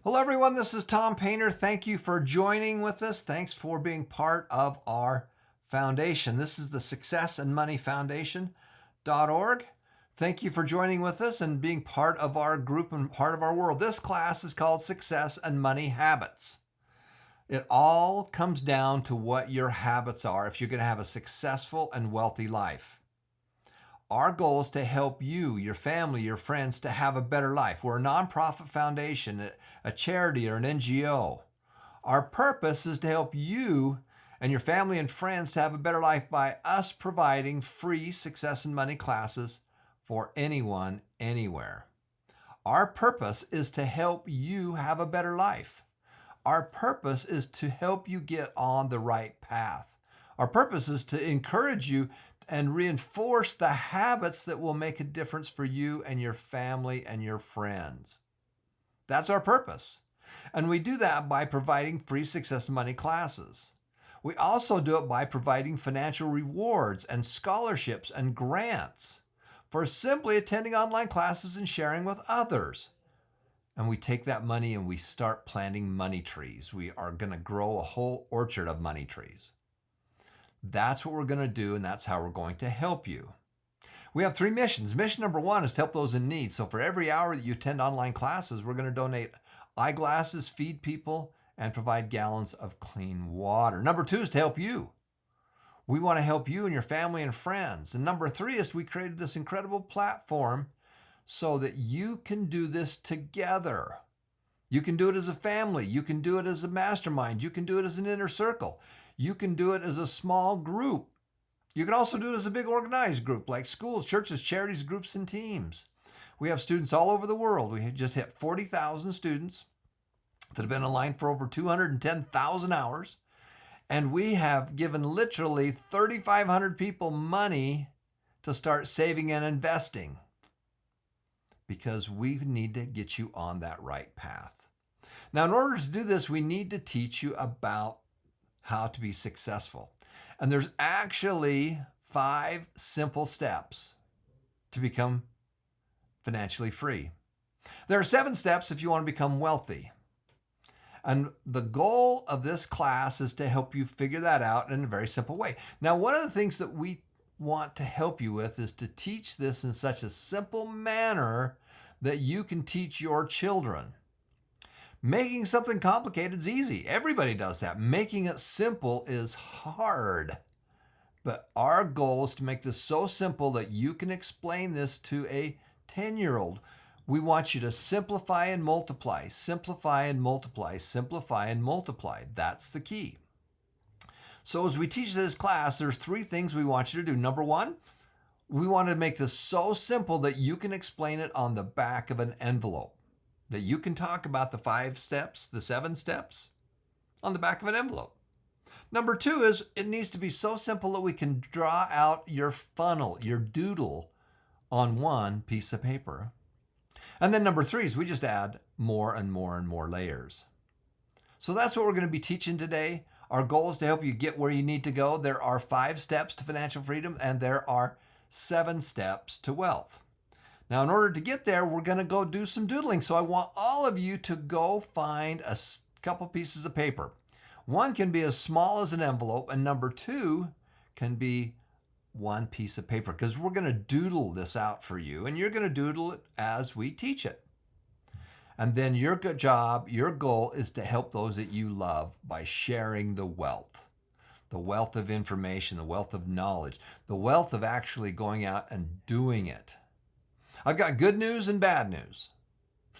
Hello, everyone. This is Tom Painter. Thank you for joining with us. Thanks for being part of our foundation. This is the Success and Money Foundation.org. Thank you for joining with us and being part of our group and part of our world. This class is called Success and Money Habits. It all comes down to what your habits are if you're going to have a successful and wealthy life. Our goal is to help you, your family, your friends to have a better life. We're a nonprofit foundation, a charity, or an NGO. Our purpose is to help you and your family and friends to have a better life by us providing free success and money classes for anyone, anywhere. Our purpose is to help you have a better life. Our purpose is to help you get on the right path. Our purpose is to encourage you and reinforce the habits that will make a difference for you and your family and your friends. That's our purpose. And we do that by providing free success and money classes. We also do it by providing financial rewards and scholarships and grants for simply attending online classes and sharing with others. And we take that money and we start planting money trees. We are going to grow a whole orchard of money trees. That's what we're going to do, and that's how we're going to help you. We have 3 missions. Mission number 1 is to help those in need. So for every hour that you attend online classes, we're going to donate eyeglasses, feed people, and provide gallons of clean water. Number 2 is to help you. We want to help you and your family and friends. And number 3 is we created this incredible platform so that you can do this together. You can do it as a family. You can do it as a mastermind. You can do it as an inner circle. You can do it as a small group. You can also do it as a big organized group like schools, churches, charities, groups, and teams. We have students all over the world. We have just hit 40,000 students that have been online for over 210,000 hours. And we have given literally 3,500 people money to start saving and investing because we need to get you on that right path. Now, in order to do this, we need to teach you about how to be successful. And there's actually 5 simple steps to become financially free. There are 7 steps if you want to become wealthy. And the goal of this class is to help you figure that out in a very simple way. Now, one of the things that we want to help you with is to teach this in such a simple manner that you can teach your children. Making something complicated is easy. Everybody does that. Making it simple is hard. But our goal is to make this so simple that you can explain this to a 10-year-old. We want you to simplify and multiply, simplify and multiply, simplify and multiply. That's the key. So as we teach this class, there's 3 things we want you to do. Number 1, we want to make this so simple that you can explain it on the back of an envelope. That you can talk about the 5 steps, the 7 steps on the back of an envelope. Number 2 is it needs to be so simple that we can draw out your funnel, your doodle on one piece of paper. And then number 3 is we just add more and more and more layers. So that's what we're going to be teaching today. Our goal is to help you get where you need to go. There are 5 steps to financial freedom and there are 7 steps to wealth. Now, in order to get there, we're going to go do some doodling. So I want all of you to go find a couple pieces of paper. One can be as small as an envelope, and number 2 can be one piece of paper because we're going to doodle this out for you, and you're going to doodle it as we teach it. And then your job, your goal is to help those that you love by sharing the wealth of information, the wealth of knowledge, the wealth of actually going out and doing it. I've got good news and bad news.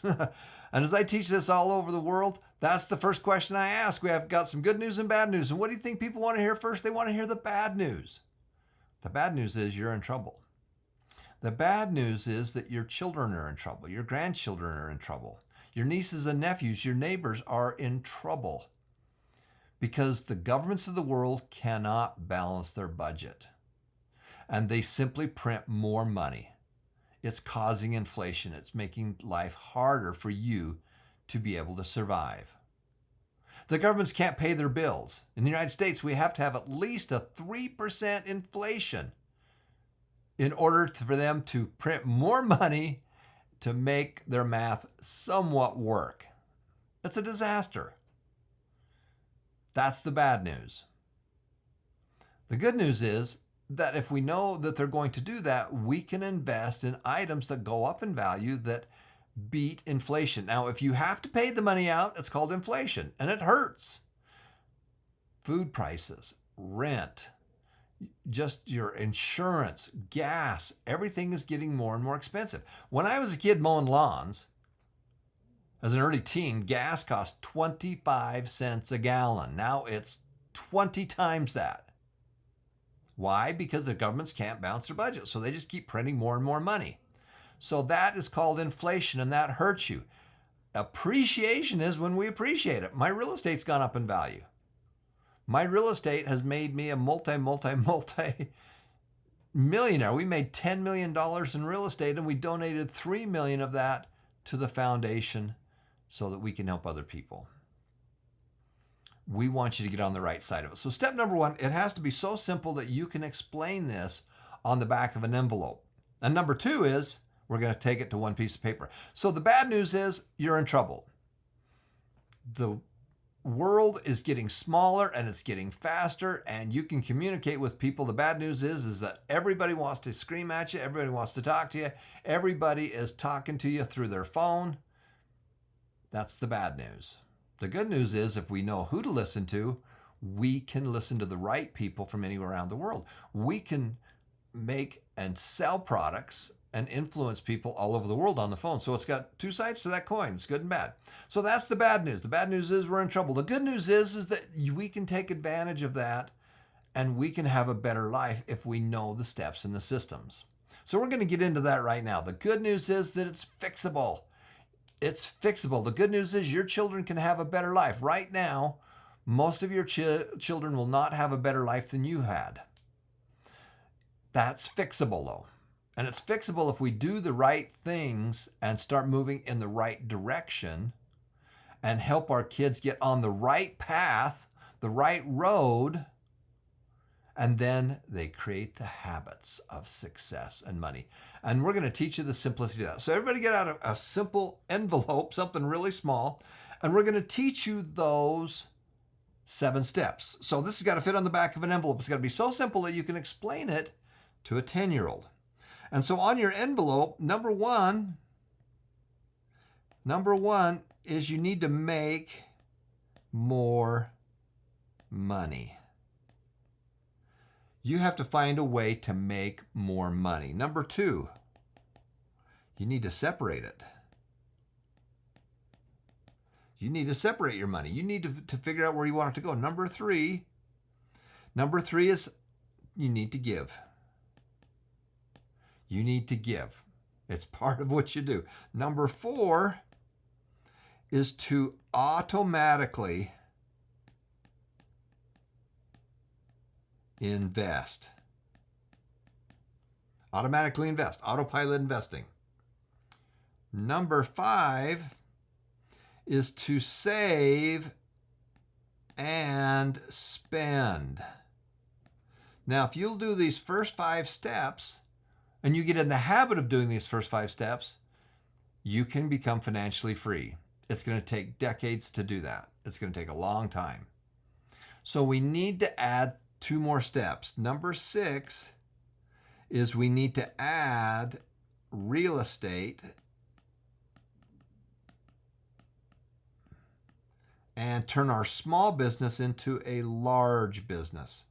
And as I teach this all over the world, that's the first question I ask. We have got some good news and bad news. And what do you think people want to hear first? They want to hear the bad news. The bad news is you're in trouble. The bad news is that your children are in trouble. Your grandchildren are in trouble. Your nieces and nephews, your neighbors are in trouble because the governments of the world cannot balance their budget. And they simply print more money. It's causing inflation. It's making life harder for you to be able to survive. The governments can't pay their bills. In the United States, we have to have at least a 3% inflation in order for them to print more money to make their math somewhat work. It's a disaster. That's the bad news. The good news is that if we know that they're going to do that, we can invest in items that go up in value that beat inflation. Now, if you have to pay the money out, it's called inflation, and it hurts. Food prices, rent, just your insurance, gas, everything is getting more and more expensive. When I was a kid mowing lawns, as an early teen, gas cost 25 cents a gallon. Now it's 20 times that. Why? Because the governments can't balance their budget, so they just keep printing more and more money. So that is called inflation, and that hurts you. Appreciation is when we appreciate it. My real estate's gone up in value. My real estate has made me a multi millionaire. We made $10 million in real estate, and we donated $3 million of that to the foundation so that we can help other people. We want you to get on the right side of it. So step number one, it has to be so simple that you can explain this on the back of an envelope. And number two is we're going to take it to one piece of paper. So the bad news is you're in trouble. The world is getting smaller and it's getting faster, and you can communicate with people. The bad news is that everybody wants to scream at you. Everybody wants to talk to you. Everybody is talking to you through their phone. That's the bad news. The good news is if we know who to listen to, we can listen to the right people from anywhere around the world. We can make and sell products and influence people all over the world on the phone. So it's got two sides to that coin. It's good and bad. So that's the bad news. The bad news is we're in trouble. The good news is that we can take advantage of that, and we can have a better life if we know the steps and the systems. So we're going to get into that right now. The good news is that it's fixable. It's fixable. The good news is your children can have a better life. Right now, most of your children will not have a better life than you had. That's fixable, though. And it's fixable if we do the right things and start moving in the right direction and help our kids get on the right path, the right road, and then they create the habits of success and money. And we're going to teach you the simplicity of that. So everybody get out a simple envelope, something really small, and we're going to teach you those 7 steps. So this has got to fit on the back of an envelope. It's got to be so simple that you can explain it to a 10-year-old. And so on your envelope, number one is you need to make more money. You have to find a way to make more money. Number 2, you need to separate it. You need to separate your money. You need to figure out where you want it to go. Number three is you need to give. You need to give. It's part of what you do. Number 4 is to automatically invest. Automatically invest. Autopilot investing. Number 5 is to save and spend. Now, if you'll do these first 5 steps, and you get in the habit of doing these first 5 steps, you can become financially free. It's going to take decades to do that. It's going to take a long time. So we need to add 2 more steps. Number 6 is we need to add real estate and turn our small business into a large business.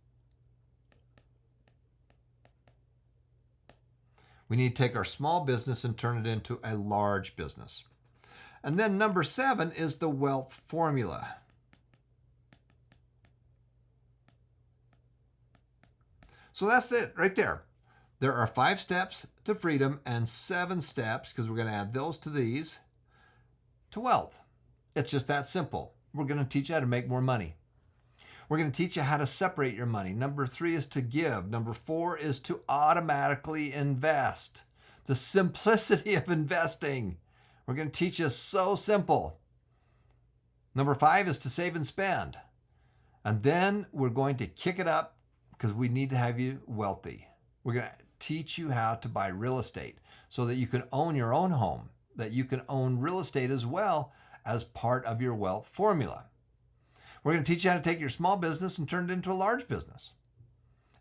We need to take our small business and turn it into a large business. And then number 7 is the wealth formula. So that's it right there. There are 5 steps to freedom and 7 steps, because we're going to add those to these, to wealth. It's just that simple. We're going to teach you how to make more money. We're going to teach you how to separate your money. Number 3 is to give. Number 4 is to automatically invest. The simplicity of investing. We're going to teach you so simple. Number 5 is to save and spend. And then we're going to kick it up because we need to have you wealthy. We're going to teach you how to buy real estate so that you can own your own home, that you can own real estate as well as part of your wealth formula. We're going to teach you how to take your small business and turn it into a large business.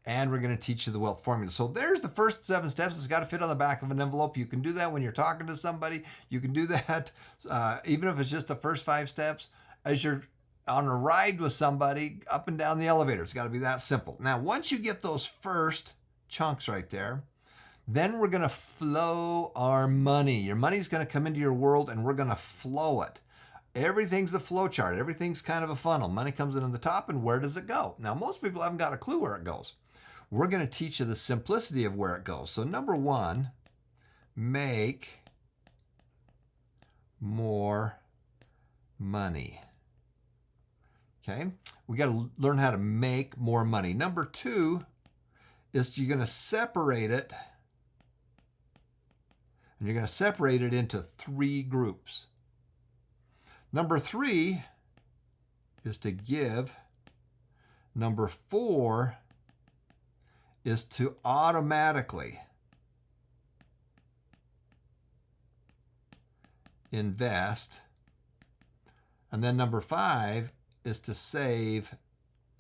And we're going to teach you the wealth formula. So there's the first 7 steps. It's got to fit on the back of an envelope. You can do that when you're talking to somebody. You can do that even if it's just the first 5 steps as you're on a ride with somebody up and down the elevator. It's got to be that simple. Now, once you get those first chunks right there, then we're going to flow our money. Your money's going to come into your world and we're going to flow it. Everything's a flow chart. Everything's kind of a funnel. Money comes in on the top, and where does it go? Now, most people haven't got a clue where it goes. We're going to teach you the simplicity of where it goes. So number 1, make more money. Okay, we got to learn how to make more money. Number 2 is you're going to separate it, and you're going to separate it into 3 groups. Number 3 is to give. Number 4 is to automatically invest. And then number 5 is to save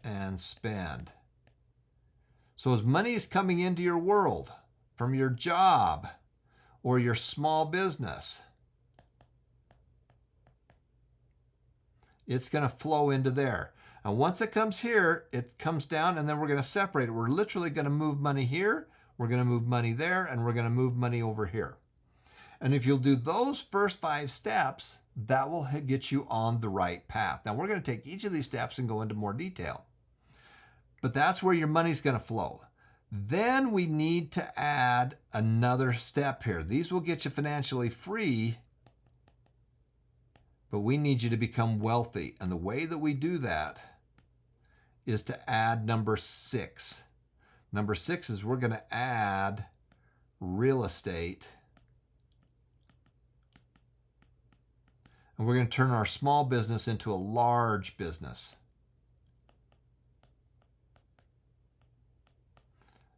and spend. So as money is coming into your world from your job or your small business, it's going to flow into there. And once it comes here, it comes down, and then we're going to separate it. We're literally going to move money here, we're going to move money there, and we're going to move money over here. And if you'll do those first 5 steps, that will get you on the right path. Now, we're going to take each of these steps and go into more detail. But that's where your money's going to flow. Then we need to add another step here. These will get you financially free, but we need you to become wealthy. And the way that we do that is to add number 6. Number 6 is we're going to add real estate. And we're going to turn our small business into a large business.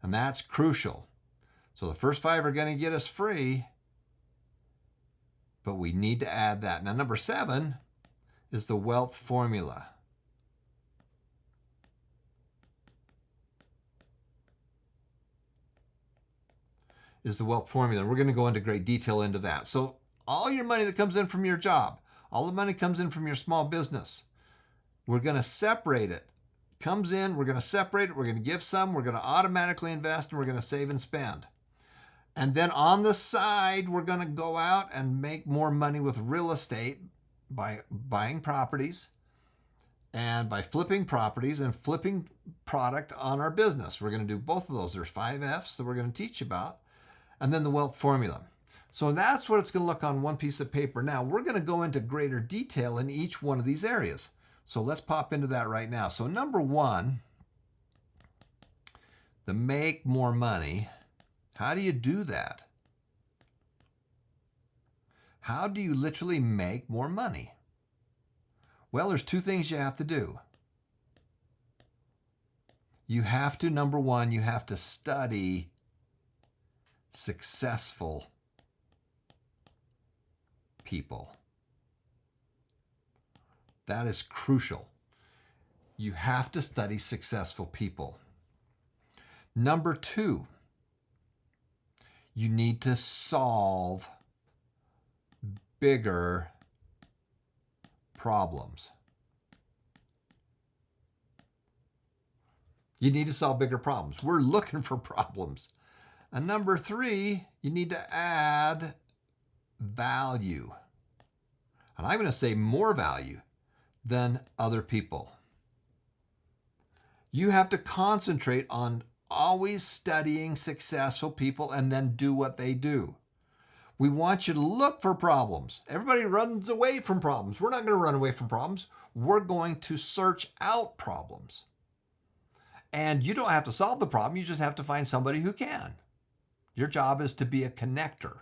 And that's crucial. So the first 5 are going to get us free, but we need to add that. Now, number 7 is the wealth formula. Is the wealth formula. We're going to go into great detail into that. So all your money that comes in from your job, all the money comes in from your small business, we're going to separate it. Comes in, we're going to separate it, we're going to give some, we're going to automatically invest, and we're going to save and spend. And then on the side, we're going to go out and make more money with real estate by buying properties and by flipping properties and flipping product on our business. We're going to do both of those. There's 5 F's that we're going to teach about. And then the wealth formula. So that's what it's going to look on one piece of paper. Now, we're going to go into greater detail in each one of these areas. So let's pop into that right now. So number 1, the make more money. How do you do that? How do you literally make more money? Well, there's 2 things you have to do. You have to, number 1, you have to study successful people. That is crucial. You have to study successful people. Number 2, you need to solve bigger problems. You need to solve bigger problems. We're looking for problems. And number 3, you need to add value. And I'm going to say more value than other people. You have to concentrate on always studying successful people and then do what they do. We want you to look for problems. Everybody runs away from problems. We're not going to run away from problems. We're going to search out problems. And you don't have to solve the problem. You just have to find somebody who can. Your job is to be a connector.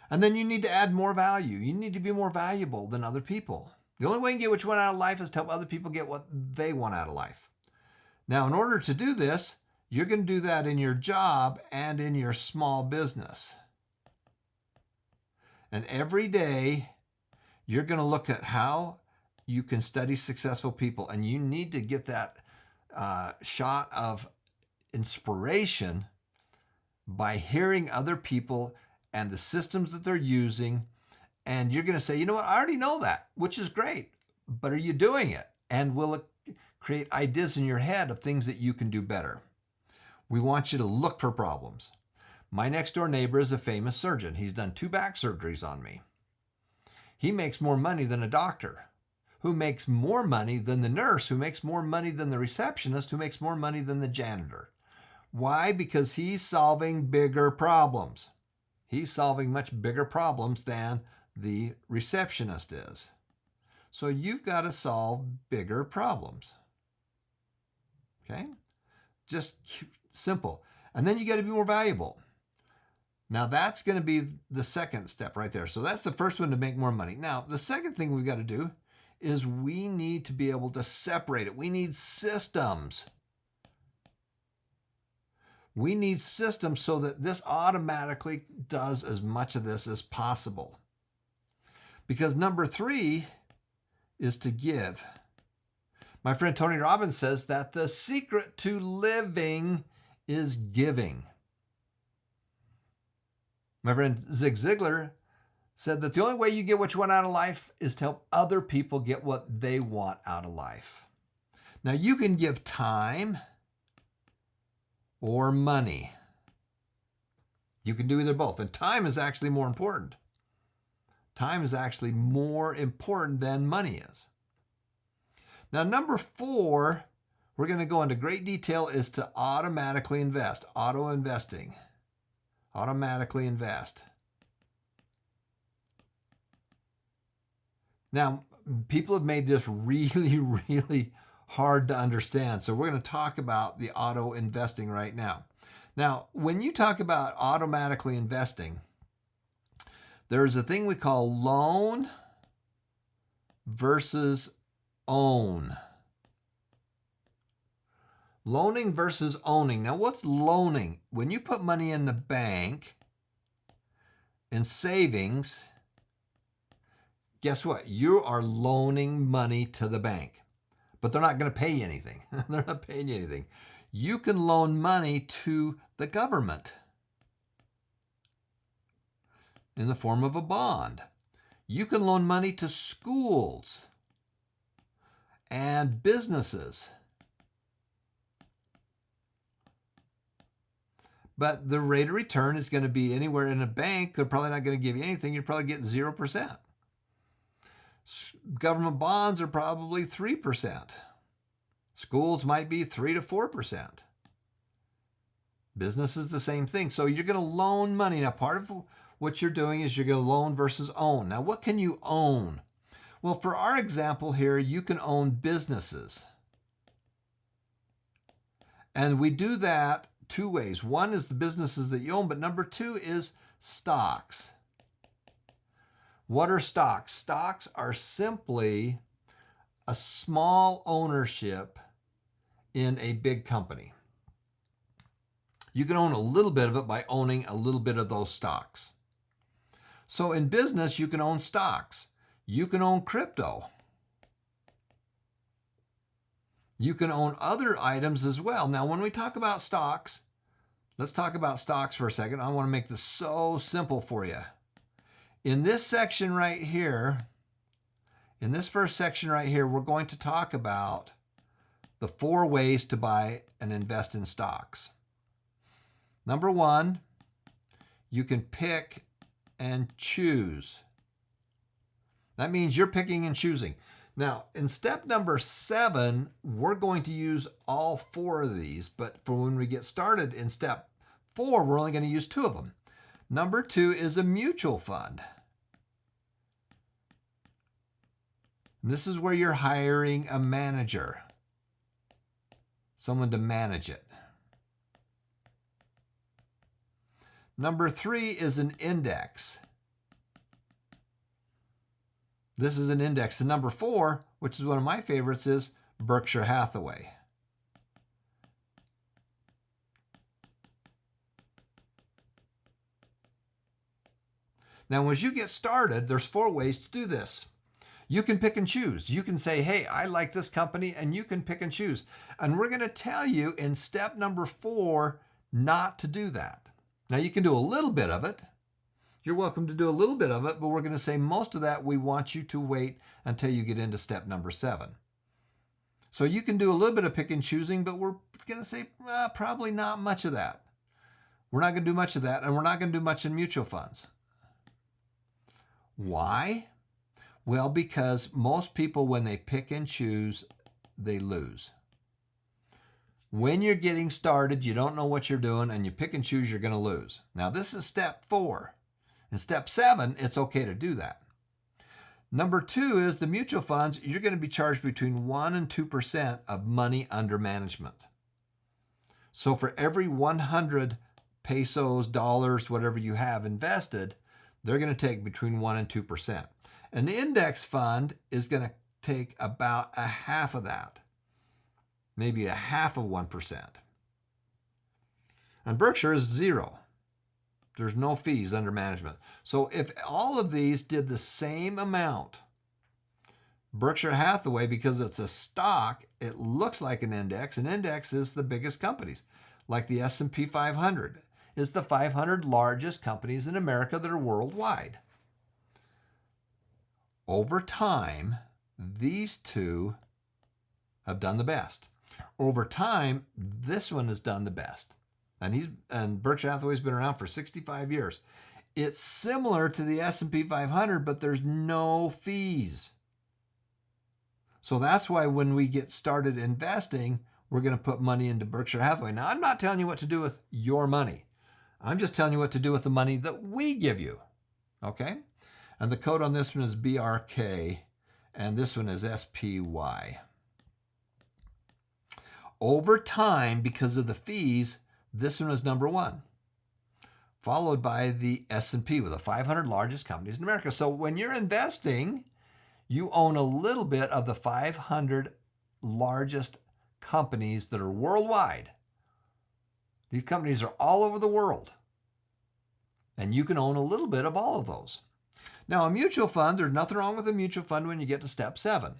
And then you need to add more value. You need to be more valuable than other people. The only way you can get what you want out of life is to help other people get what they want out of life. Now, in order to do this, you're going to do that in your job and in your small business. And every day, You're going to look at how you can study successful people, and you need to get that shot of inspiration by hearing other people and the systems that they're using. And you're going to say, you know what, I already know that, which is great, but are you doing it? And will it create ideas in your head of things that you can do better? We want you to look for problems. My next door neighbor is a famous surgeon. He's done 2 back surgeries on me. He makes more money than a doctor, who makes more money than the nurse, who makes more money than the receptionist, who makes more money than the janitor. Why? Because he's solving bigger problems. He's solving much bigger problems than the receptionist is. So you've got to solve bigger problems. Okay? Just simple. And then you got to be more valuable. Now that's going to be the second step right there. So that's the first one, to make more money. Now, the second thing we've got to do is we need to be able to separate it. We need systems. We need systems so that this automatically does as much of this as possible. Because number 3 is to give. My friend Tony Robbins says that the secret to living is giving. My friend Zig Ziglar said that the only way you get what you want out of life is to help other people get what they want out of life. Now, you can give time or money. You can do either both. And time is actually more important. Time is actually more important than money is. Now, number 4, we're going to go into great detail, is to automatically invest. Auto investing. Automatically invest. Now, people have made this really, really hard to understand. So we're going to talk about the auto investing right now. Now, when you talk about automatically investing, there's a thing we call loan versus own. Loaning versus owning. Now, what's loaning? When you put money in the bank, in savings, guess what? You are loaning money to the bank, but they're not going to pay you anything. They're not paying you anything. You can loan money to the government in the form of a bond. You can loan money to schools and businesses. But the rate of return is going to be anywhere in a bank. They're probably not going to give you anything. You're probably getting 0%. Government bonds are probably 3%. Schools might be 3 to 4%. Business is the same thing. So you're going to loan money. Now, part of what you're doing is you're going to loan versus own. Now, what can you own? Well, for our example here, you can own businesses. And we do that 2 ways. One is the businesses that you own, but number 2 is stocks. What are stocks? Stocks are simply a small ownership in a big company. You can own a little bit of it by owning a little bit of those stocks. So in business, you can own stocks. You can own crypto. You can own other items as well. Now, when we talk about stocks, let's talk about stocks for a second. I want to make this so simple for you. In this section right here, in this first section right here, we're going to talk about the 4 ways to buy and invest in stocks. Number 1, you can pick and choose. That means you're picking and choosing. Now, in step number 7, we're going to use all 4 of these, but for when we get started in step 4, we're only going to use 2 of them. Number 2 is a mutual fund. This is where you're hiring a manager, someone to manage it. Number 3 is an index. This is an index. And number 4, which is one of my favorites, is Berkshire Hathaway. Now, as you get started, there's 4 ways to do this. You can pick and choose. You can say, hey, I like this company, and you can pick and choose. And we're going to tell you in step number 4 not to do that. Now, you can do a little bit of it. You're welcome to do a little bit of it, but we're going to say most of that we want you to wait until you get into step number 7. So you can do a little bit of pick and choosing, but we're going to say probably not much of that. We're not going to do much of that, and we're not going to do much in mutual funds. Why? Well, because most people, when they pick and choose, they lose. When you're getting started, you don't know what you're doing, and you pick and choose, you're going to lose. Now, this is step 4. In step 7, it's okay to do that. Number 2 is the mutual funds. You're going to be charged between 1% and 2% of money under management. So for every 100 pesos, dollars, whatever you have invested, they're going to take between 1% and 2%. An index fund is going to take about a half of that, maybe a half of 1%. And Berkshire is 0. There's no fees under management. So if all of these did the same amount, Berkshire Hathaway, because it's a stock, it looks like an index. An index is the biggest companies, like the S&P 500 is the 500 largest companies in America that are worldwide. Over time, these two have done the best. Over time, this one has done the best. And Berkshire Hathaway's been around for 65 years. It's similar to the S&P 500, but there's no fees. So that's why when we get started investing, we're going to put money into Berkshire Hathaway. Now, I'm not telling you what to do with your money. I'm just telling you what to do with the money that we give you. Okay? And the code on this one is BRK, and this one is SPY. Over time, because of the fees, this one is number 1, followed by the S&P with the 500 largest companies in America. So when you're investing, you own a little bit of the 500 largest companies that are worldwide. These companies are all over the world, and you can own a little bit of all of those. Now, a mutual fund, there's nothing wrong with a mutual fund when you get to step 7.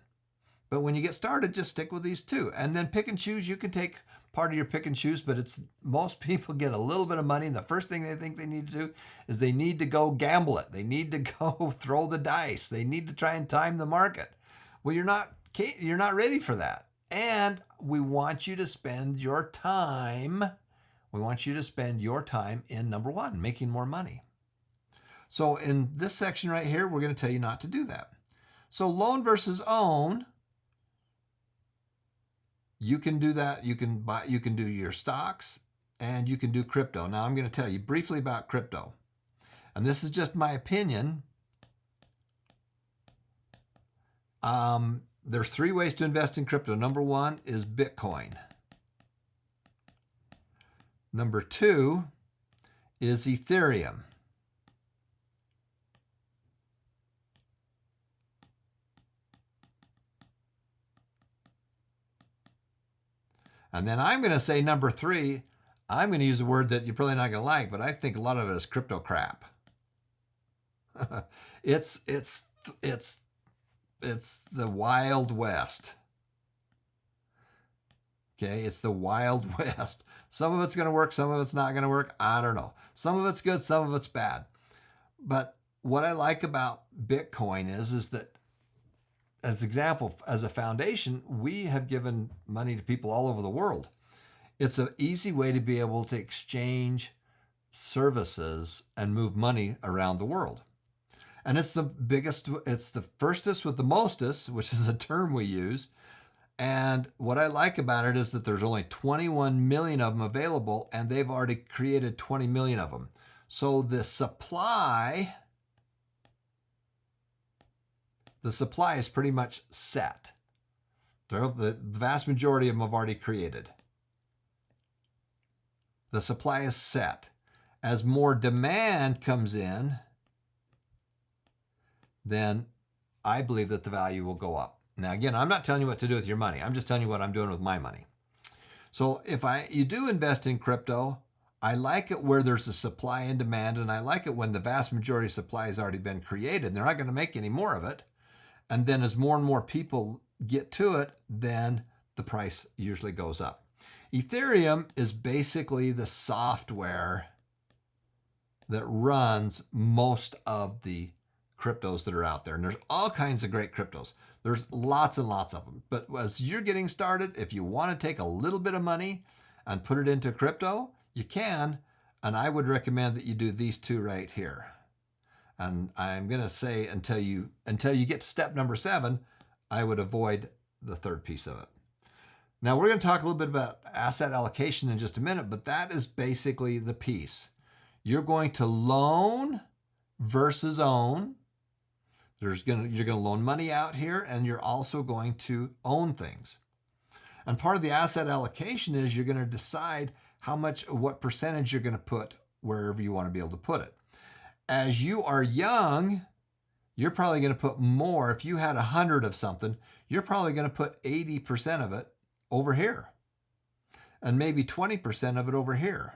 But when you get started, just stick with these 2. And then pick and choose. You can take part of your pick and choose, but most people get a little bit of money, and the first thing they think they need to do is they need to go gamble it. They need to go throw the dice. They need to try and time the market. Well, you're not ready for that. And we want you to spend your time. We want you to spend your time in number 1, making more money. So in this section right here, we're going to tell you not to do that. So loan versus own, you can do that. You can do your stocks, and you can do crypto. Now I'm going to tell you briefly about crypto. And this is just my opinion. There's 3 ways to invest in crypto. Number 1 is Bitcoin. Number 2 is Ethereum. And then I'm going to say number 3, I'm going to use a word that you're probably not going to like, but I think a lot of it is crypto crap. It's the Wild West. Okay, it's the Wild West. Some of it's going to work, some of it's not going to work. I don't know. Some of it's good, some of it's bad. But what I like about Bitcoin is that, as example, as a foundation, we have given money to people all over the world. It's an easy way to be able to exchange services and move money around the world. And it's the biggest, it's the firstest with the mostest, which is a term we use. And what I like about it is that there's only 21 million of them available, and they've already created 20 million of them. So the supply is pretty much set. The vast majority of them have already created. The supply is set. As more demand comes in, then I believe that the value will go up. Now, again, I'm not telling you what to do with your money. I'm just telling you what I'm doing with my money. So if you do invest in crypto, I like it where there's a supply and demand, and I like it when the vast majority of supply has already been created and they're not going to make any more of it. And then as more and more people get to it, then the price usually goes up. Ethereum is basically the software that runs most of the cryptos that are out there. And there's all kinds of great cryptos. There's lots and lots of them. But as you're getting started, if you want to take a little bit of money and put it into crypto, you can. And I would recommend that you do these two right here. And I'm going to say until you get to step number 7, I would avoid the third piece of it. Now we're going to talk a little bit about asset allocation in just a minute, but that is basically the piece. You're going to loan versus own. You're going to loan money out here, and you're also going to own things. And part of the asset allocation is you're going to decide what percentage you're going to put wherever you want to be able to put it. As you are young, you're probably going to put more. If you had 100 of something, you're probably going to put 80% of it over here and maybe 20% of it over here.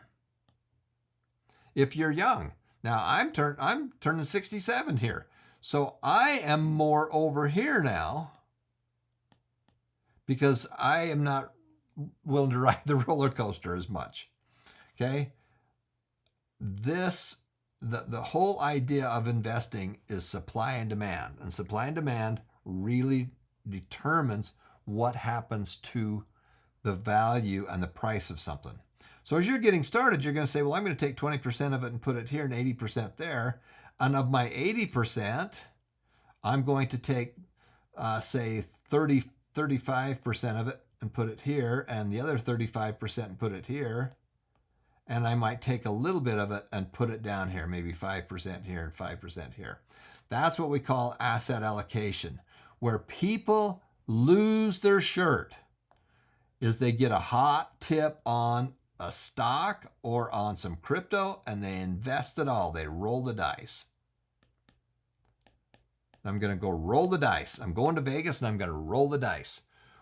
If you're young. Now I'm turning 67 here. So I am more over here now because I am not willing to ride the roller coaster as much. Okay? The whole idea of investing is supply and demand. And supply and demand really determines what happens to the value and the price of something. So as you're getting started, you're going to say, well, I'm going to take 20% of it and put it here and 80% there. And of my 80%, I'm going to take, say, 35% of it and put it here, and the other 35% and put it here. And I might take a little bit of it and put it down here, maybe 5% here and 5% here. That's what we call asset allocation, where people lose their shirt is they get a hot tip on a stock or on some crypto and they invest it all. They roll the dice. I'm going to go roll the dice. I'm going to Vegas and I'm going to roll the dice.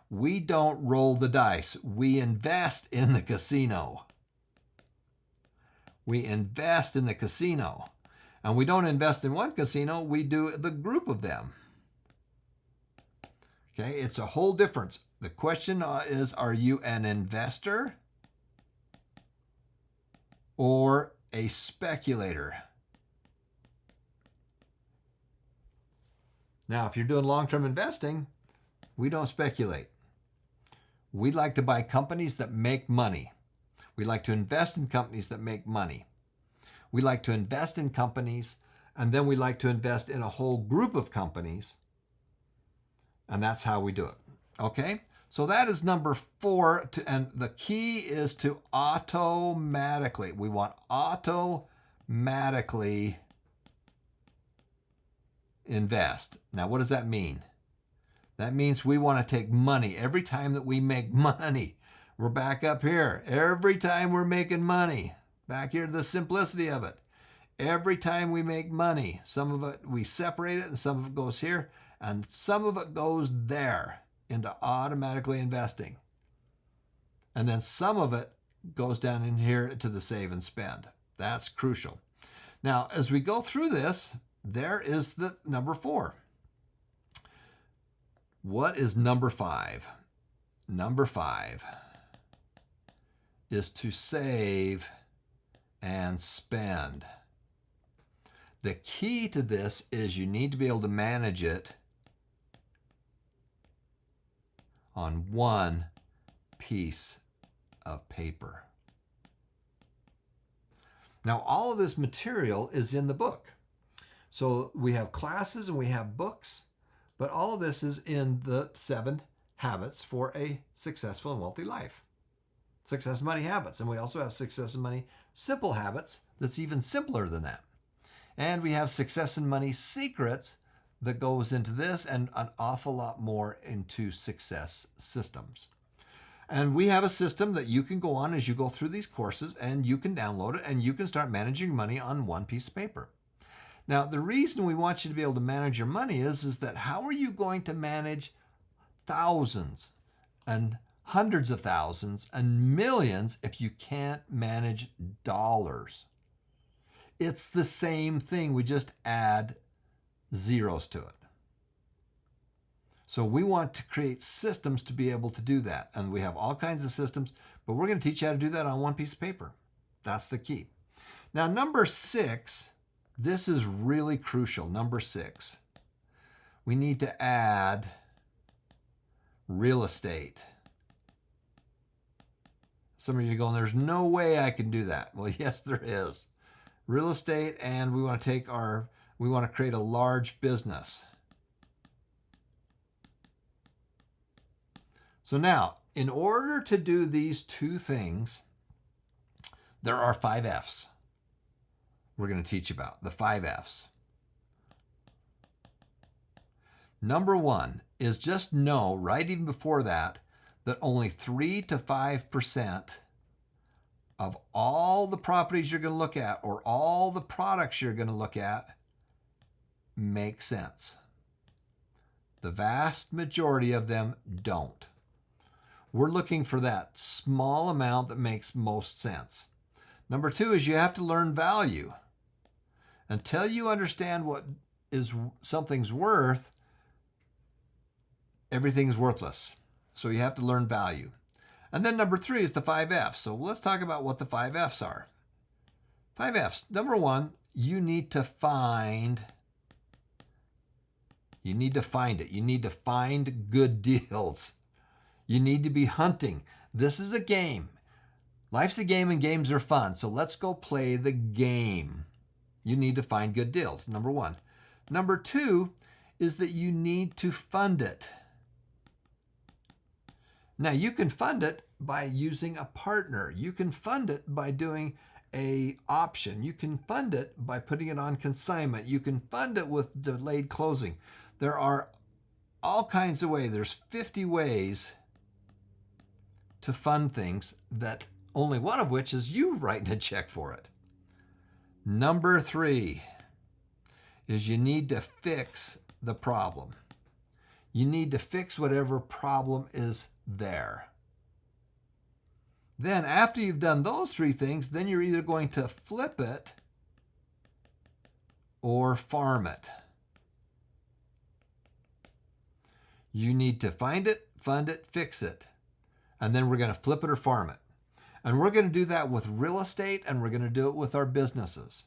We don't roll the dice. We invest in the casino. We invest in the casino. And we don't invest in one casino. We do the group of them. Okay, it's a whole difference. The question is, are you an investor or a speculator? Now, if you're doing long-term investing, we don't speculate. We like to buy companies that make money. We like to invest in companies that make money. We like to invest in companies, and then we like to invest in a whole group of companies, and that's how we do it. Okay? So that is number 4, and the key is to automatically. We want automatically invest. Now, what does that mean? That means we want to take money every time that we make money. We're back up here. Every time we're making money. Back here to the simplicity of it. Every time we make money, some of it we separate it and some of it goes here and some of it goes there into automatically investing. And then some of it goes down in here to the save and spend. That's crucial. Now, as we go through this, there is the number 4. What is number 5? Number 5 is to save and spend. The key to this is you need to be able to manage it on one piece of paper. Now, all of this material is in the book. So we have classes and we have books, but all of this is in the 7 habits for a successful and wealthy life. Success and Money Habits. And we also have Success and Money Simple Habits that's even simpler than that. And we have Success and Money Secrets that goes into this and an awful lot more into success systems. And we have a system that you can go on as you go through these courses and you can download it and you can start managing money on one piece of paper. Now, the reason we want you to be able to manage your money is that how are you going to manage thousands and hundreds of thousands and millions if you can't manage dollars? It's the same thing. We just add zeros to it. So we want to create systems to be able to do that. And we have all kinds of systems, but we're going to teach you how to do that on one piece of paper. That's the key. Now, number 6, this is really crucial. Number 6, we need to add real estate. Some of you are going, there's no way I can do that. Well, yes, there is. Real estate, and we want to create a large business. So now, in order to do these two things, there are 5 F's we're going to teach about, the 5 F's. Number 1 is just know, right even before that only 3 to 5% of all the properties you're going to look at or all the products you're going to look at make sense. The vast majority of them don't. We're looking for that small amount that makes most sense. Number 2 is you have to learn value. Until you understand what something's worth, everything's worthless. So you have to learn value. And then number 3 is the 5 F's. So let's talk about what the 5 F's are. 5 F's. Number 1, you need to find it. You need to find good deals. You need to be hunting. This is a game. Life's a game and games are fun. So let's go play the game. You need to find good deals, number 1. Number 2 is that you need to fund it. Now, you can fund it by using a partner. You can fund it by doing an option. You can fund it by putting it on consignment. You can fund it with delayed closing. There are all kinds of ways. There's 50 ways to fund things, that only one of which is you writing a check for it. Number 3 is you need to fix the problem. You need to fix whatever problem is there. Then after you've done those 3 things, then you're either going to flip it or farm it. You need to find it, fund it, fix it, and then we're going to flip it or farm it. And we're going to do that with real estate, and we're going to do it with our businesses.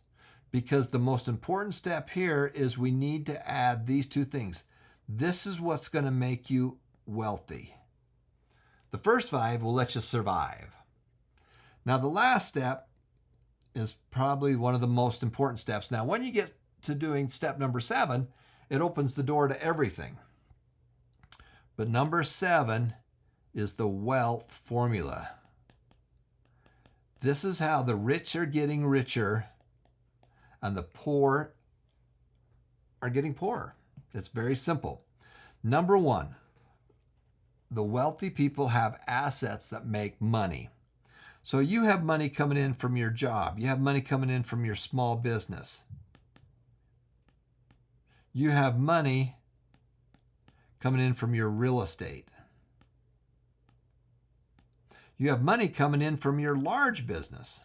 Because the most important step here is we need to add these 2 things. This is what's going to make you wealthy. The first 5 will let you survive. Now, the last step is probably one of the most important steps. Now, when you get to doing step number 7, it opens the door to everything. But number 7 is the wealth formula. This is how the rich are getting richer and the poor are getting poorer. It's very simple. Number 1, the wealthy people have assets that make money. So you have money coming in from your job. You have money coming in from your small business. You have money coming in from your real estate. You have money coming in from your large business.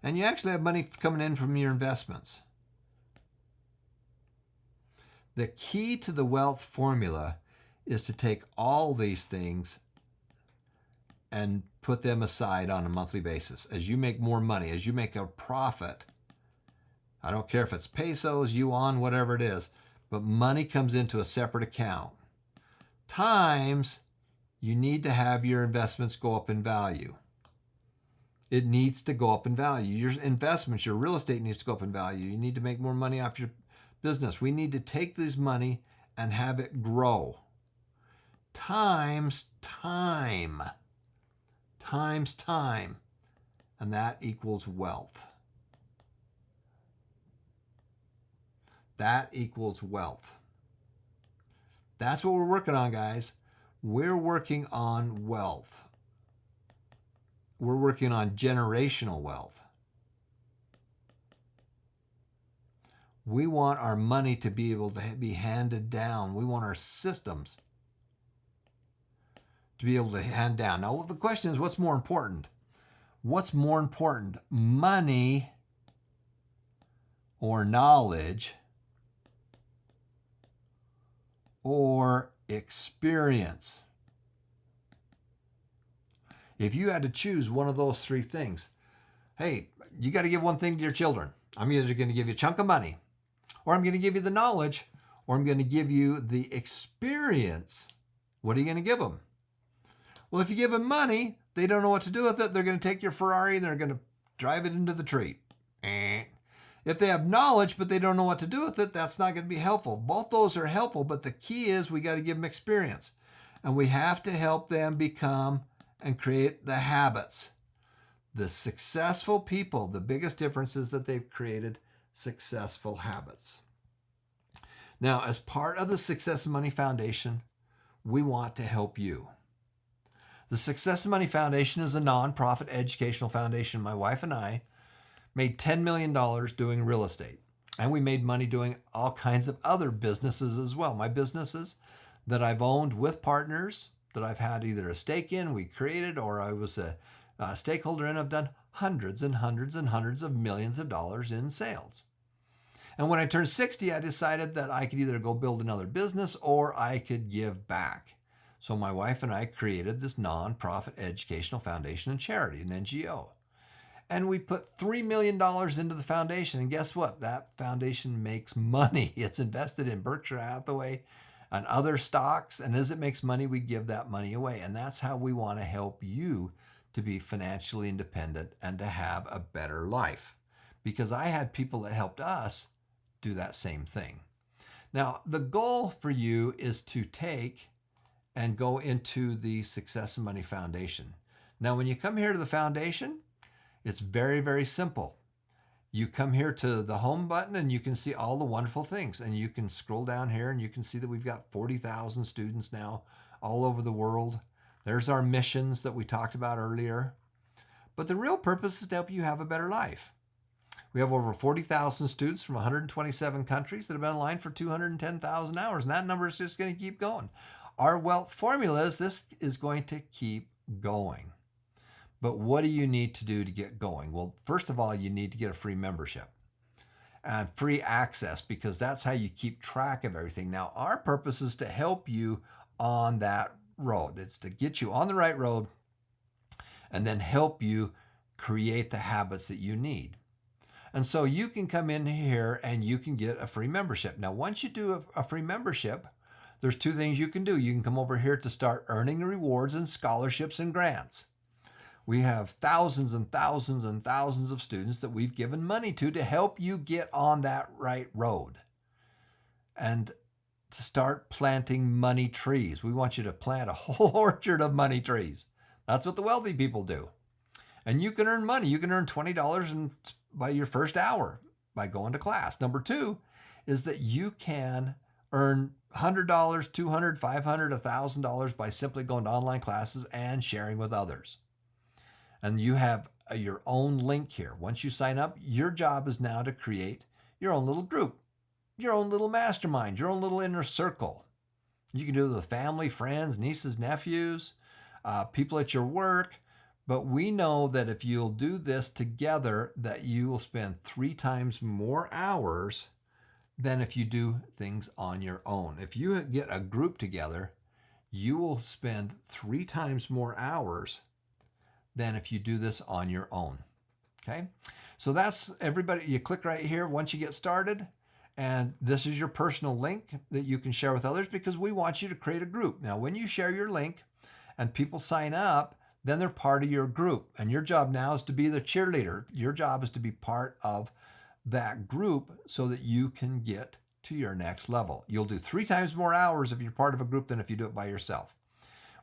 And you actually have money coming in from your investments. The key to the wealth formula is to take all these things and put them aside on a monthly basis. As you make more money, as you make a profit, I don't care if it's pesos, yuan, whatever it is, but money comes into a separate account. Times you need to have your investments go up in value. It needs to go up in value. Your investments, your real estate needs to go up in value. You need to make more money off your business. We need to take this money and have it grow. Times time. Times time. And that equals wealth. That equals wealth. That's what we're working on, guys. We're working on wealth. We're working on generational wealth. We want our money to be able to be handed down. We want our systems to be able to hand down. Now, the question is, what's more important? What's more important, money or knowledge or experience. If you had to choose one of those three things, hey, you got to give one thing to your children. I'm either going to give you a chunk of money, or I'm going to give you the knowledge, or I'm going to give you the experience. What are you going to give them? Well, if you give them money, they don't know what to do with it. They're going to take your Ferrari and they're going to drive it into the tree. If they have knowledge, but they don't know what to do with it, that's not going to be helpful. Both those are helpful, but the key is we got to give them experience. And we have to help them become and create the habits. The successful people, the biggest difference is that they've created successful habits. Now, as part of the Success and Money Foundation, we want to help you. The Success and Money Foundation is a nonprofit educational foundation. My wife and I made $10 million doing real estate. And we made money doing all kinds of other businesses as well. My businesses that I've owned with partners that I've had either a stake in, we created, or I was a stakeholder in, have done hundreds and hundreds and hundreds of millions of dollars in sales. And when I turned 60, I decided that I could either go build another business or I could give back. So my wife and I created this nonprofit educational foundation and charity, an NGO. And we put $3 million into the foundation. And guess what? That foundation makes money. It's invested in Berkshire Hathaway and other stocks. And as it makes money, we give that money away. And that's how we want to help you to be financially independent and to have a better life. Because I had people that helped us do that same thing. Now, the goal for you is to take and go into the Success and Money Foundation. Now, when you come here to the foundation, it's very, very simple. You come here to the home button and you can see all the wonderful things. And you can scroll down here and you can see that we've got 40,000 students now all over the world. There's our missions that we talked about earlier. But the real purpose is to help you have a better life. We have over 40,000 students from 127 countries that have been online for 210,000 hours. And that number is just going to keep going. Our wealth formula is this is going to keep going. But what do you need to do to get going? Well, first of all, you need to get a free membership and free access, because that's how you keep track of everything. Now, our purpose is to help you on that road. It's to get you on the right road and then help you create the habits that you need. And so you can come in here and you can get a free membership. Now, once you do a free membership, there's two things you can do. You can come over here to start earning rewards and scholarships and grants. We have thousands and thousands and thousands of students that we've given money to help you get on that right road and to start planting money trees. We want you to plant a whole orchard of money trees. That's what the wealthy people do. And you can earn money. You can earn $20 by your first hour by going to class. Number two is that you can earn $100, $200, $500, $1,000 by simply going to online classes and sharing with others. And you have your own link here. Once you sign up, your job is now to create your own little group, your own little mastermind, your own little inner circle. You can do it with family, friends, nieces, nephews, people at your work. But we know that if you'll do this together, that you will spend 3 times more hours than if you do things on your own. If you get a group together, you will spend 3 times more hours than if you do this on your own. Okay? So that's everybody. You click right here once you get started, and this is your personal link that you can share with others, because we want you to create a group. Now, when you share your link and people sign up, then they're part of your group. And your job now is to be the cheerleader. Your job is to be part of that group so that you can get to your next level. You'll do 3 times more hours if you're part of a group than if you do it by yourself.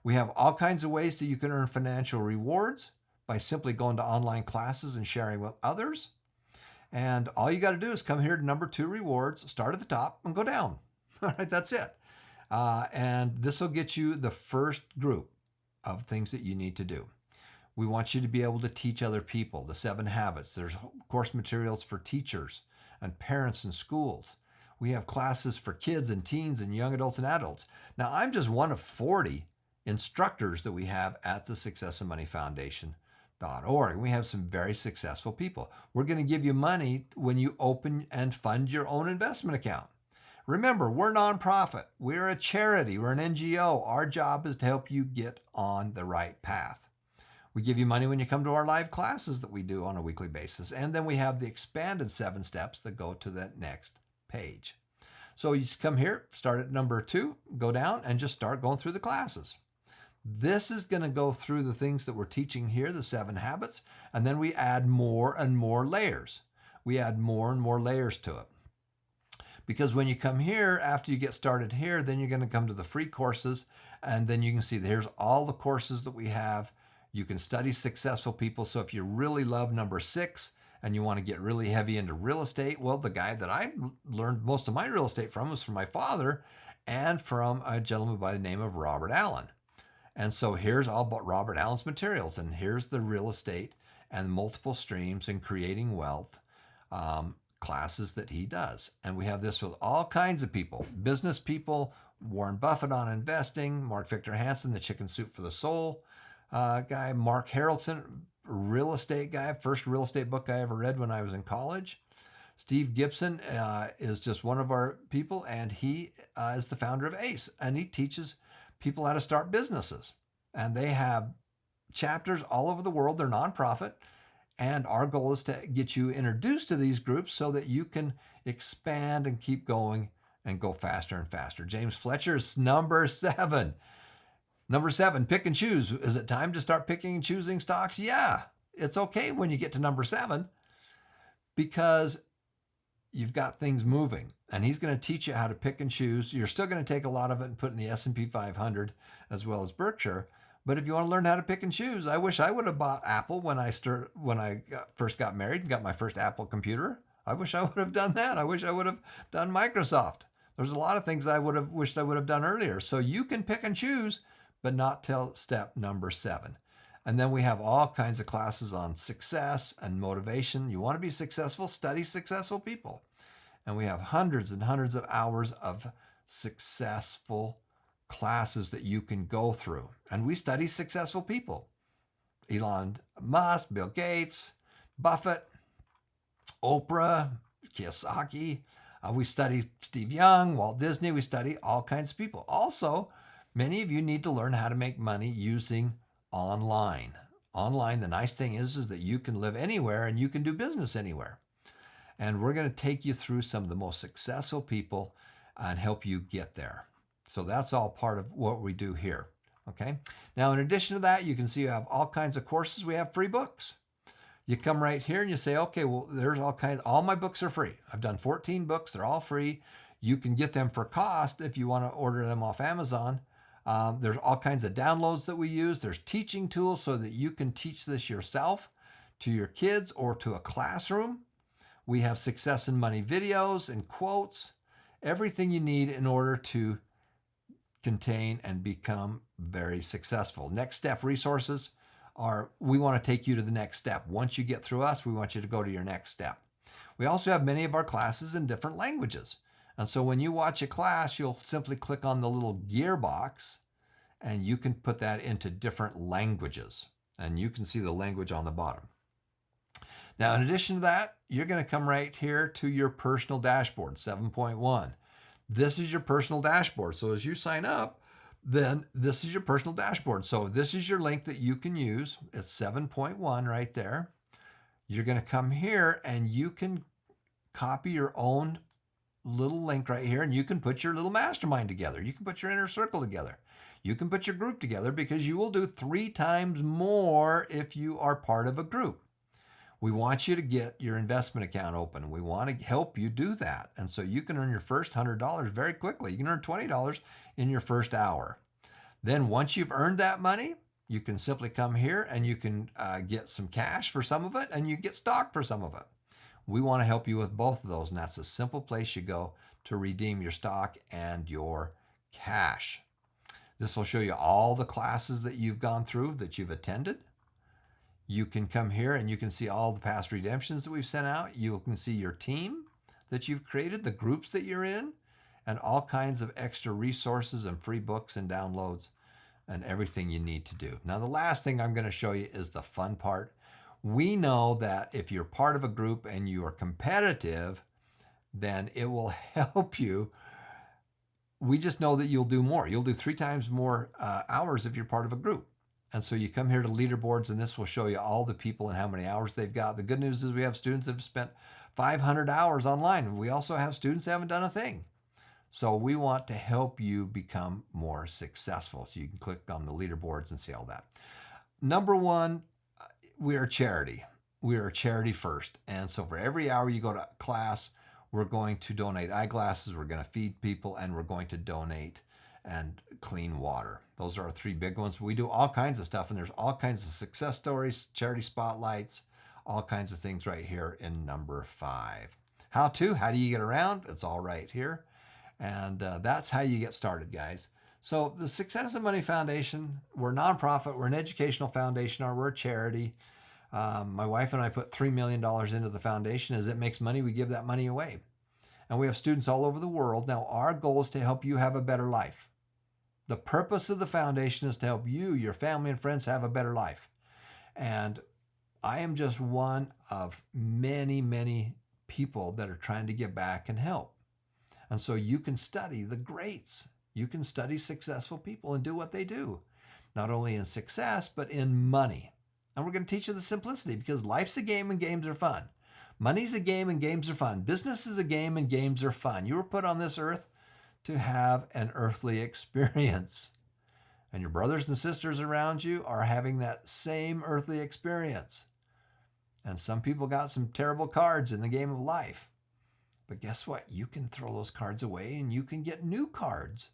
We have all kinds of ways that you can earn financial rewards by simply going to online classes and sharing with others. And all you got to do is come here to number 2, rewards, start at the top and go down. All right, that's it. And this will get you the first group of things that you need to do. We want you to be able to teach other people the 7 habits. There's course materials for teachers and parents and schools. We have classes for kids and teens and young adults and adults. Now, I'm just one of 40 instructors that we have at the Success and Money Foundation org. We have some very successful people. We're going to give you money when you open and fund your own investment account. Remember, we're nonprofit. We're a charity. We're an NGO. Our job is to help you get on the right path. We give you money when you come to our live classes that we do on a weekly basis. And then we have the expanded 7 steps that go to that next page. So you just come here, start at number 2, go down and just start going through the classes. This is going to go through the things that we're teaching here, the 7 habits, and then we add more and more layers. We add more and more layers to it. Because when you come here, after you get started here, then you're going to come to the free courses, and then you can see here's all the courses that we have. You can study successful people. So if you really love number 6 and you want to get really heavy into real estate, well, the guy that I learned most of my real estate from was from my father and from a gentleman by the name of Robert Allen. And so here's all about Robert Allen's materials, and here's the real estate and multiple streams and creating wealth classes that he does. And we have this with all kinds of people, business people, Warren Buffett on investing, Mark Victor Hansen, the Chicken Soup for the Soul guy, Mark Harrelson, real estate guy, first real estate book I ever read when I was in college. Steve Gibson is just one of our people, and he is the founder of ACE, and he teaches people how to start businesses. And they have chapters all over the world. They're nonprofit. And our goal is to get you introduced to these groups so that you can expand and keep going and go faster and faster. James Fletcher's number 7. Number 7, pick and choose. Is it time to start picking and choosing stocks? Yeah, it's okay when you get to number 7 because you've got things moving. And he's going to teach you how to pick and choose. You're still going to take a lot of it and put in the S&P 500 as well as Berkshire. But if you want to learn how to pick and choose, I wish I would have bought Apple when I first got married and got my first Apple computer. I wish I would have done that. I wish I would have done Microsoft. There's a lot of things I would have wished I would have done earlier. So you can pick and choose, but not till step number 7. And then we have all kinds of classes on success and motivation. You want to be successful, study successful people. And we have hundreds and hundreds of hours of successful classes that you can go through. And we study successful people. Elon Musk, Bill Gates, Buffett, Oprah, Kiyosaki. We study Steve Young, Walt Disney. We study all kinds of people. Also, many of you need to learn how to make money using online. Online, the nice thing is that you can live anywhere and you can do business anywhere. And we're going to take you through some of the most successful people and help you get there. So that's all part of what we do here. Okay. Now, in addition to that, you can see you have all kinds of courses. We have free books. You come right here and you say, okay, well, there's all my books are free. I've done 14 books. They're all free. You can get them for cost if you want to order them off Amazon. There's all kinds of downloads that we use. There's teaching tools so that you can teach this yourself to your kids or to a classroom. We have success and money videos and quotes, everything you need in order to contain and become very successful. Next step resources are, we want to take you to the next step. Once you get through us, we want you to go to your next step. We also have many of our classes in different languages. And so when you watch a class, you'll simply click on the little gear box and you can put that into different languages. And you can see the language on the bottom. Now, in addition to that, you're going to come right here to your personal dashboard, 7.1. This is your personal dashboard. So as you sign up, then this is your personal dashboard. So this is your link that you can use. It's 7.1 right there. You're going to come here and you can copy your own little link right here and you can put your little mastermind together. You can put your inner circle together. You can put your group together because you will do 3 times more if you are part of a group. We want you to get your investment account open. We want to help you do that. And so you can earn your first $100 very quickly. You can earn $20 in your first hour. Then once you've earned that money, you can simply come here and you can get some cash for some of it and you get stock for some of it. We want to help you with both of those. And that's a simple place you go to redeem your stock and your cash. This will show you all the classes that you've gone through, that you've attended. You can come here and you can see all the past redemptions that we've sent out. You can see your team that you've created, the groups that you're in, and all kinds of extra resources and free books and downloads and everything you need to do. Now, the last thing I'm going to show you is the fun part. We know that if you're part of a group and you are competitive, then it will help you. We just know that you'll do more. You'll do 3 times more hours if you're part of a group. And so you come here to leaderboards, and this will show you all the people and how many hours they've got. The good news is we have students that have spent 500 hours online. We also have students that haven't done a thing. So we want to help you become more successful. So you can click on the leaderboards and see all that. Number 1, we are charity. We are charity first. And so for every hour you go to class, we're going to donate eyeglasses, we're going to feed people, and we're going to donate and clean water. Those are our 3 big ones. We do all kinds of stuff, and there's all kinds of success stories, charity spotlights, all kinds of things right here in number 5. How do you get around? It's all right here. And that's how you get started, guys. So the Success and Money Foundation, we're a nonprofit, we're an educational foundation, or we're a charity. My wife and I put $3 million into the foundation. As it makes money, we give that money away. And we have students all over the world. Now, our goal is to help you have a better life. The purpose of the foundation is to help you, your family, and friends have a better life. And I am just one of many, many people that are trying to give back and help. And so you can study the greats. You can study successful people and do what they do, not only in success, but in money. And we're going to teach you the simplicity, because life's a game and games are fun. Money's a game and games are fun. Business is a game and games are fun. You were put on this earth to have an earthly experience. And your brothers and sisters around you are having that same earthly experience. And some people got some terrible cards in the game of life. But guess what? You can throw those cards away and you can get new cards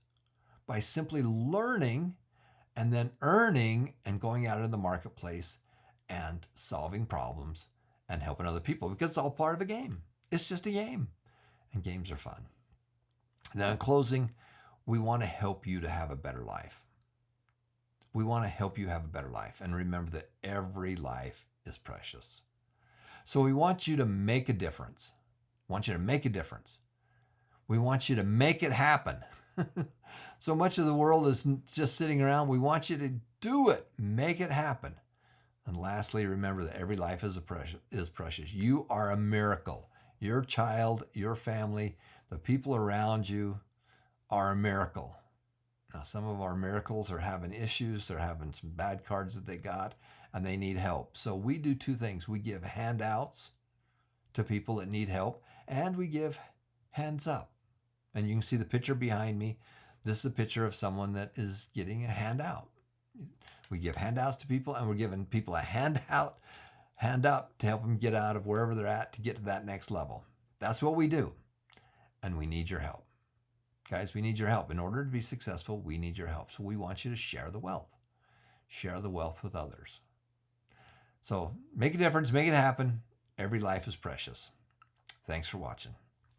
by simply learning and then earning and going out in the marketplace and solving problems and helping other people, because it's all part of a game. It's just a game, and games are fun. Now, in closing, we want to help you to have a better life. We want to help you have a better life. And remember that every life is precious. So we want you to make a difference. We want you to make a difference. We want you to make it happen. So much of the world is just sitting around. We want you to do it. Make it happen. And lastly, remember that every life is precious. You are a miracle. Your child, your family, the people around you are a miracle. Now, some of our miracles are having issues. They're having some bad cards that they got, and they need help. So we do 2 things. We give handouts to people that need help, and we give hands up. And you can see the picture behind me. This is a picture of someone that is getting a handout. We give handouts to people, and we're giving people a hand up to help them get out of wherever they're at to get to that next level. That's what we do. And we need your help. Guys, we need your help. In order to be successful, we need your help. So we want you to share the wealth. Share the wealth with others. So make a difference, make it happen. Every life is precious. Thanks for watching.